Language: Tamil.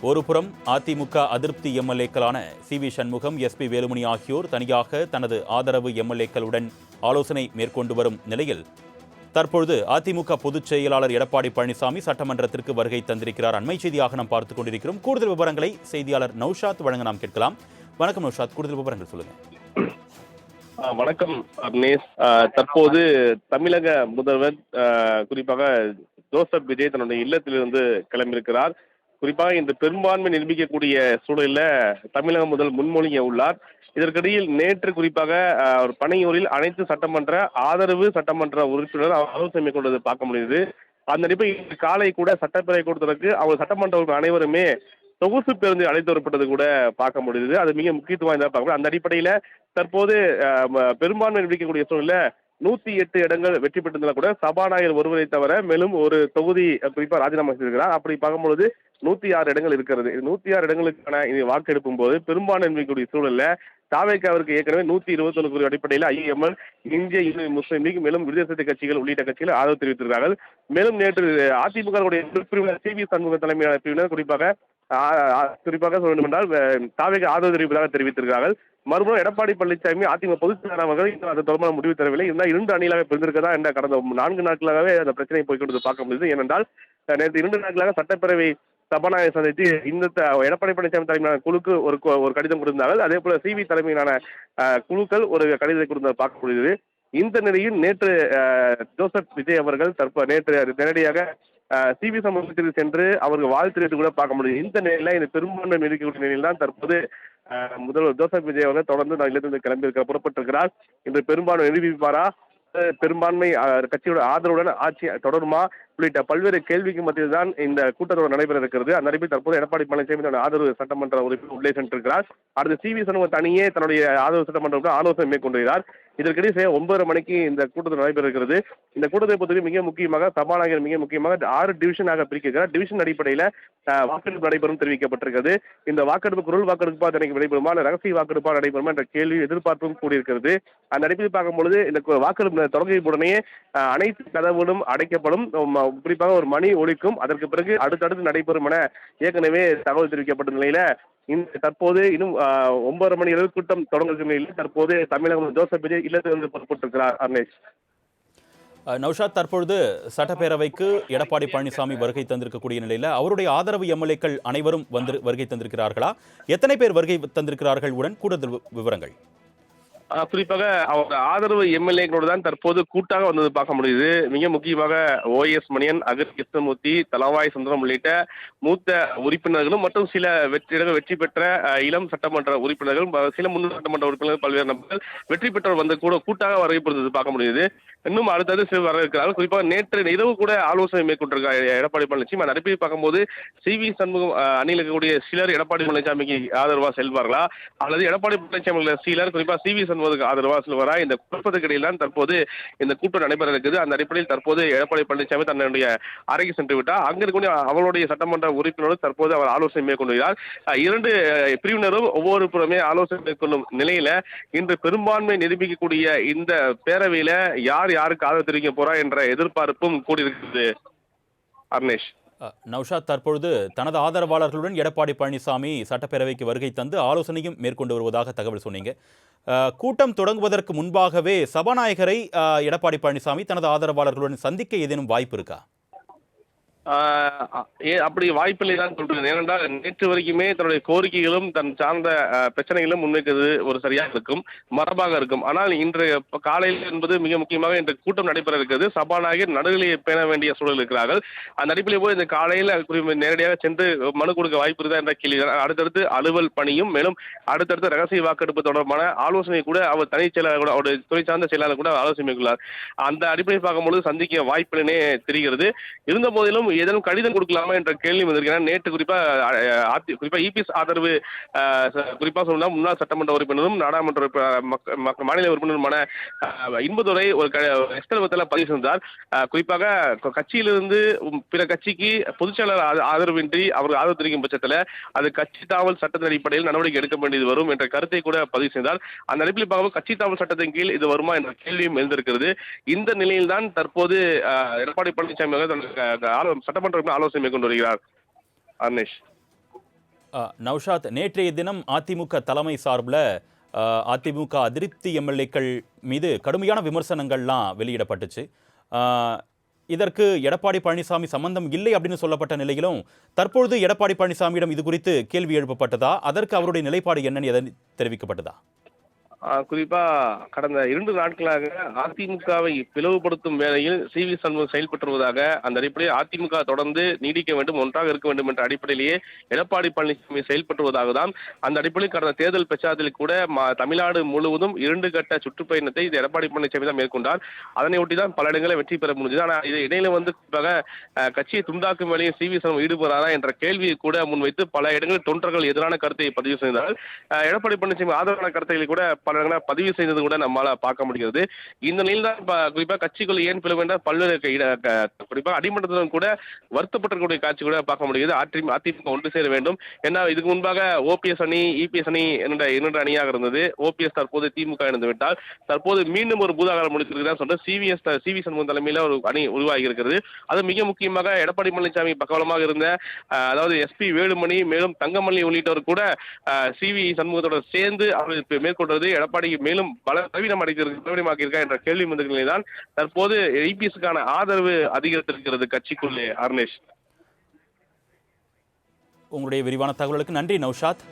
ஒருபுறம் அதிமுக அதிருப்தி எம்எல்ஏக்களான சி.வி. சண்முகம், எஸ்.பி. வேலுமணி ஆகியோர் தனியாக தனது ஆதரவு எம்எல்ஏக்களுடன் ஆலோசனை மேற்கொண்டு வரும் நிலையில் தற்பொழுது அதிமுக பொதுச் செயலாளர் எடப்பாடி பழனிசாமி சட்டமன்றத்திற்கு வருகை தந்திருக்கிறார். அண்மை செய்தியாக நாம் பார்த்துக் கொண்டிருக்கிறோம். கூடுதல் விவரங்களை செய்தியாளர் நௌஷாத் வழங்க நாம் கேட்கலாம். வணக்கம் நௌஷாத், கூடுதல் விவரங்கள் சொல்லுங்க. வணக்கம் அர்னேஷ். தற்போது தமிழக முதல்வர் குறிப்பாக ஜோசப் விஜய் தன்னுடைய இல்லத்திலிருந்து கிளம்பியிருக்கிறார். குறிப்பாக இந்த பெரும்பான்மை நிரூபிக்கக்கூடிய சூழலில் தமிழக முதல் முன்மொழிய உள்ளார். இதற்கிடையில் நேற்று குறிப்பாக பனையூரில் அனைத்து சட்டமன்ற ஆதரவு சட்டமன்ற உறுப்பினர் ஆலோசனை மேற்கொண்டது பார்க்க முடியுது. அந்த அடிப்படையில் காலை கூட சட்டப்பேரவை கூட்டத்திற்கு அவர் சட்டமன்ற அனைவருமே சொகுசு பேருந்து அழைத்து வரப்பட்டது கூட பார்க்க முடியுது. அது மிக முக்கியத்துவம் வாய்ந்ததாக பார்க்க. அந்த அடிப்படையில் தற்போது பெரும்பான்மை நிரூபிக்கக்கூடிய சூழலில் 108 இடங்கள் வெற்றி பெற்றிருந்தால் கூட சபாநாயகர் ஒருவரை தவிர மேலும் ஒரு தொகுதி குறிப்பாக ராஜினாமா செய்திருக்கிறார். அப்படி பார்க்கும்பொழுது 106 இடங்கள் இருக்கிறது. 106 இடங்களுக்கான வாக்கெடுப்பும் போது பெரும்பான்மை நிரூபிக்கக்கூடிய சூழல்ல தாவேக்காவிற்கு ஏற்கனவே 121 அடிப்படையில் ஐஎம்எல், இந்திய யூனியன் முஸ்லீம் லீக், மேலும் விடுதலை கட்சிகள் உள்ளிட்ட கட்சிகள் ஆதரவு தெரிவித்திருக்கிறார்கள். மேலும் நேற்று அதிமுக பிரிவினர் சி.வி. சண்முக தலைமையிலான பிரிவினர் குறிப்பாக சொல்ல வேண்டும் என்றால் தாவேக்கு ஆதரவு தெரிவிப்பதாக தெரிவித்திருக்கிறார்கள். மறுபடியும் எடப்பாடி பழனிசாமி அதிமுக பொதுச் செயலாளர் அவர்கள் இன்னும் அது தொடர்பான முடிவு தரவில்லை. இருந்தால் 2 அணிகளாக பிரிந்திருக்கதா என்ற கடந்த 4 நாட்களாகவே அந்த பிரச்சனை போய்கொண்டு பார்க்க முடியுது. ஏனென்றால் நேற்று 2 நாட்களாக சட்டப்பேரவை சபாநாயகர் சந்தித்து இந்த எடப்பாடி பழனிசாமி தலைமையிலான குழுக்கு ஒரு கடிதம் கொடுத்தார்கள். அதே போல சி.வி. தலைமையிலான குழுக்கள் ஒரு கடிதத்தை கொடுத்து பார்க்க முடியுது. இந்த நிலையில் நேற்று ஜோசப் விஜய் அவர்கள் நேற்று நேரடியாக சி.வி. சமூகத்தில் சென்று அவர்கள் வாழ்த்து தெரிவித்து கூட பார்க்க முடியும். இந்த நிலையில இந்த பெரும்பான்மை நிரூபிக்கக்கூடிய நிலையில் தான் தற்போது முதல்வர் ஜோசப் விஜய் அவர்கள் தொடர்ந்து இல்லத்திலிருந்து கிளம்பியிருக்க புறப்பட்டிருக்கிறார். இன்று பெரும்பான்மை நிரூபிப்பாரா, பெரும்பான்மை கட்சியோட ஆதரவுடன் ஆட்சி தொடருமா உள்ளிட்ட பல்வேறு கேள்விக்கு மத்தியில் தான் இந்த கூட்டத்தொடர் நடைபெற இருக்கிறது. அந்த அடிப்படையில் தற்போது எடப்பாடி பழனிசாமி தன்னுடைய ஆதரவு சட்டமன்ற உறுப்பினர் உள்ளே சென்றிருக்கிறார். அடுத்து சி.வி. சண்முகம் தனியே தன்னுடைய ஆதரவு சட்டமன்ற ஆலோசனை மேற்கொண்டிருக்கிறார். இதற்கிடையே 9:30 மணிக்கு இந்த கூட்டத்தொடர் நடைபெற இருக்கிறது. இந்த கூட்டத்தை பொறுத்தவரை மிக முக்கியமாக சபாநாயகர் மிக முக்கியமாக 6 டிவிஷனாக பிரிக்கிறார். டிவிஷன் அடிப்படையில் வாக்கெடுப்பு நடைபெறும் தெரிவிக்கப்பட்டிருக்கிறது. இந்த வாக்கெடுப்பு குரல் வாக்கெடுப்பா நடைபெறுமா, ரகசிய வாக்கெடுப்பா நடைபெறுமா என்ற கேள்வி எதிர்பார்ப்பும் கூடியிருக்கிறது. அந்த அடிப்படையில் பார்க்கும்பொழுது இந்த வாக்கெடுப்பு தொடங்கிய உடனே அனைத்து கதவுகளும் அடைக்கப்படும், குறிப்பாக ஒரு மணி ஒலிக்கும். அதற்கு பிறகு அடுத்தடுத்து நடைபெறும் என ஏற்கனவே தகவல் தெரிவிக்கப்பட்ட நிலையில தற்போது இன்னும் 9:30 மணி அளவு கூட்டம் தொடங்கும் நிலையில் தற்போது தமிழகம் ஜோசப் விஜய் இல்லத்திலிருந்து புறப்பட்டிருக்கிறார். அர்னேஷ். நௌஷாத், தற்பொழுது சட்டப்பேரவைக்கு எடப்பாடி பழனிசாமி வருகை தந்திருக்கக்கூடிய நிலையில் அவருடைய ஆதரவு எம்எல்ஏக்கள் அனைவரும் வருகை தந்திருக்கிறார்களா? எத்தனை பேர் வருகை தந்திருக்கிறார்கள்? உடன் கூடுதல் விவரங்கள். குறிப்பாக அவர் ஆதரவு எம்எல்ஏக்களோடு தான் தற்போது கூட்டாக வந்தது பார்க்க முடியுது. மிக முக்கியமாக OS மணியன், அகர் கிருஷ்ணமூர்த்தி, தலவாய் சுந்தரம் உள்ளிட்ட மூத்த உறுப்பினர்களும் மற்றும் சில வெற்றி பெற்ற இளம் சட்டமன்ற உறுப்பினர்கள், சில முன்னாள் சட்டமன்ற உறுப்பினர்கள், பல்வேறு நபர்கள் வெற்றி பெற்றவர் வந்து கூட்டாக வரவேற்பது பார்க்க முடியுது. இன்னும் அடுத்தது வர இருக்கிறார்கள். குறிப்பாக நேற்று இரவு கூட ஆலோசனை மேற்கொண்டிருக்கார் எடப்பாடி பழனிசாமி. அந்த அடிப்படையில் பார்க்கும்போது சி.வி. சண்முகம் அணியில் இருக்கக்கூடிய சிலர் எடப்பாடி பழனிசாமிக்கு ஆதரவாக செல்வார்களா, அல்லது எடப்பாடி பழனிசாமி சிலர் குறிப்பாக சி.வி. சண்முகத்துக்கு ஆதரவாக செல்வாரா, இந்த குழப்பத்துக்கு இடையில் தான் தற்போது இந்த கூட்டம் நடைபெற இருக்குது. அந்த அடிப்படையில் தற்போது எடப்பாடி பழனிசாமி தன்னுடைய அறைக்கு சென்று விட்டார். அங்கு இருக்கக்கூடிய அவருடைய சட்டமன்ற உறுப்பினரும் தற்போது அவர் ஆலோசனை மேற்கொண்டுள்ளார். 2 பிரிவினரும் ஒவ்வொரு புறமே ஆலோசனை மேற்கொள்ளும் நிலையில இன்று பெரும்பான்மை நிரூபிக்கக்கூடிய இந்த பேரவையில யாருக்கு ஆதரவு தெரிவிக்க போறா என்ற எதிர்பார்ப்பும் கூடியிருக்கிறது. அர்னேஷ். நௌஷாத், தற்பொழுது தனது ஆதரவாளர்களுடன் எடப்பாடி பழனிசாமி சட்டப்பேரவைக்கு வருகை தந்து ஆலோசனையும் மேற்கொண்டு வருவதாக தகவல் சொன்னீங்க. கூட்டம் தொடங்குவதற்கு முன்பாகவே சபாநாயகரை எடப்பாடி பழனிசாமி தனது ஆதரவாளர்களுடன் சந்திக்க ஏதேனும் வாய்ப்பு இருக்கா? அப்படி வாய்ப்பில்லை தான் சொல்றேன். ஏனென்றால் நேற்று வரைக்குமே தன்னுடைய கோரிக்கைகளும் தன் சார்ந்த பிரச்சனைகளும் முன்வைக்கிறது ஒரு சரியாக இருக்கும், மரபாக இருக்கும். ஆனால் இன்று காலையில் என்பது மிக முக்கியமாக இன்று கூட்டம் நடைபெற இருக்கிறது. சபாநாயகர் நடுநிலையை பேண வேண்டிய சூழல் இருக்கிறார்கள். அந்த அடிப்படையில் போய் இந்த காலையில் நேரடியாக சென்று மனு கொடுக்க வாய்ப்பு இருந்தா என்ற கேள்வி. அடுத்தடுத்து அலுவல் பணியும் மேலும் அடுத்தடுத்து ரகசிய வாக்கெடுப்பு தொடர்பான ஆலோசனை கூட அவர் தனி செயலாளர் கூட அவருடைய துறை சார்ந்த செயலாளர் கூட ஆலோசனை மேற்கொள்ளார். அந்த அடிப்படையில் பார்க்கும்போது சந்திக்க வாய்ப்பில்லைனே தெரிகிறது. இருந்த போதிலும் ஏதேனும் கடிதம் கொடுக்கலாமா என்ற கேள்வி வந்திருக்கிறார். நேற்று குறிப்பா இபிஎஸ் ஆதரவு குறிப்பா சொன்னா முன்னாள் சட்டமன்ற உறுப்பினரும் நாடாளுமன்ற மாநில உறுப்பினருமான இன்பதுரை ஒரு எஸ்தலத்தில் பதிவு செய்தார். குறிப்பாக கட்சியிலிருந்து பிற கட்சிக்கு பொதுச்செயலாளர் ஆதரவின்றி அவர் ஆதரவு தெரிவிக்கும் பட்சத்தில் அது கட்சி தாவல் சட்டத்தின் அடிப்படையில் நடவடிக்கை எடுக்க வேண்டியது வரும் என்ற கருத்தை கூட பதிவு செய்தார். அந்த அடிப்படையில் பார்க்கும்போது கட்சி தாவல் சட்டத்தின் கீழ் இது வருமா என்ற கேள்வியும் எழுந்திருக்கிறது. இந்த நிலையில்தான் தற்போது எடப்பாடி பழனிசாமி சட்டமன்ற ஆலோசனை மேற்கொண்டு வருகிறார். அர்னேஷ். நௌஷாத், நேற்றைய தினம் அதிமுக தலைமை சார்பில் அதிமுக அதிருப்தி எம்எல்ஏக்கள் மீது கடுமையான விமர்சனங்கள்லாம் வெளியிடப்பட்டுச்சு. ஆ, இதற்கு எடப்பாடி பழனிசாமி சம்பந்தம் இல்லை அப்படின்னு சொல்லப்பட்ட நிலையிலும் தற்பொழுது எடப்பாடி பழனிசாமியிடம் இது குறித்து கேள்வி எழுப்பப்பட்டதா? அதற்கு அவருடைய நிலைப்பாடு என்னன்னு எதை தெரிவிக்கப்பட்டதா? குறிப்பா கடந்த 2 நாட்களாக அதிமுகவை பிளவுபடுத்தும் வேளையில் சி.வி. சண்முகம் செயல்பட்டு வருவதாக, அந்த அடிப்படையில் அதிமுக தொடர்ந்து நீடிக்க வேண்டும், ஒன்றாக இருக்க வேண்டும் என்ற அடிப்படையிலேயே எடப்பாடி பழனிசாமி செயல்பட்டு வருவதாக தான் அந்த அடிப்படையில் கடந்த தேர்தல் பிரச்சாரத்தில் கூட தமிழ்நாடு முழுவதும் 2 கட்ட சுற்றுப்பயணத்தை இது எடப்பாடி பழனிசாமி தான் மேற்கொண்டார். அதனை ஒட்டி தான் பல இடங்களில் வெற்றி பெற முடிஞ்சது. ஆனால் இது இடையில குறிப்பாக கட்சியை துண்டாக்கும் வேலையில் சி.வி. சண்முகம் ஈடுபடுறாரா என்ற கேள்வியை கூட முன்வைத்து பல இடங்களில் தொண்டர்கள் எதிரான கருத்தை பதிவு செய்தார்கள். எடப்பாடி பழனிசாமி ஆதரவான கருத்துக்களை கூட பல இடங்களில் பதிவு செய்தது கூட நம்மால பார்க்க முடிகிறது. இந்த நிலையில் தான் குறிப்பாக கட்சிக்குள் ஏன் பிளவு என்ற பல்வேறு குறிப்பாக அடிமட்டத்துடன் கூட வருத்தப்பட்டிருக்கக்கூடிய காட்சி கூட பார்க்க முடிகிறது. அதிமுக ஒன்று சேர வேண்டும். ஏன்னா இதுக்கு முன்பாக ஓபிஎஸ் அணி, இபிஎஸ் அணி என்ற 2 அணியாக இருந்தது. ஓபிஎஸ் தற்போது திமுக இணைந்து விட்டால் தற்போது மீண்டும் ஒரு பூதாகாரம் முடித்திருக்கிறார் சொல்ற சி.வி. சண்முகம் தலைமையில் ஒரு அணி உருவாகி இருக்கிறது. அது மிக முக்கியமாக எடப்பாடி பழனிசாமி பக்கபலமாக இருந்த அதாவது எஸ்பி வேலுமணி, மேலும் தங்கமணி உள்ளிட்டவர் கூட சி.வி. சண்முகத்தோடு சேர்ந்து அவர் மேற்கொண்டது எடப்பாடி மேலும் பலவீனமாக்கியிருக்கா என்ற கேள்வி வந்ததில்தான் தற்போது இபிஎஸ்க்கான ஆதரவு அதிகரித்திருக்கிறது கட்சிக்குள்ளே. அருணேஷ், உங்களுடைய விரிவான தகவலுக்கு நன்றி நௌஷாத்.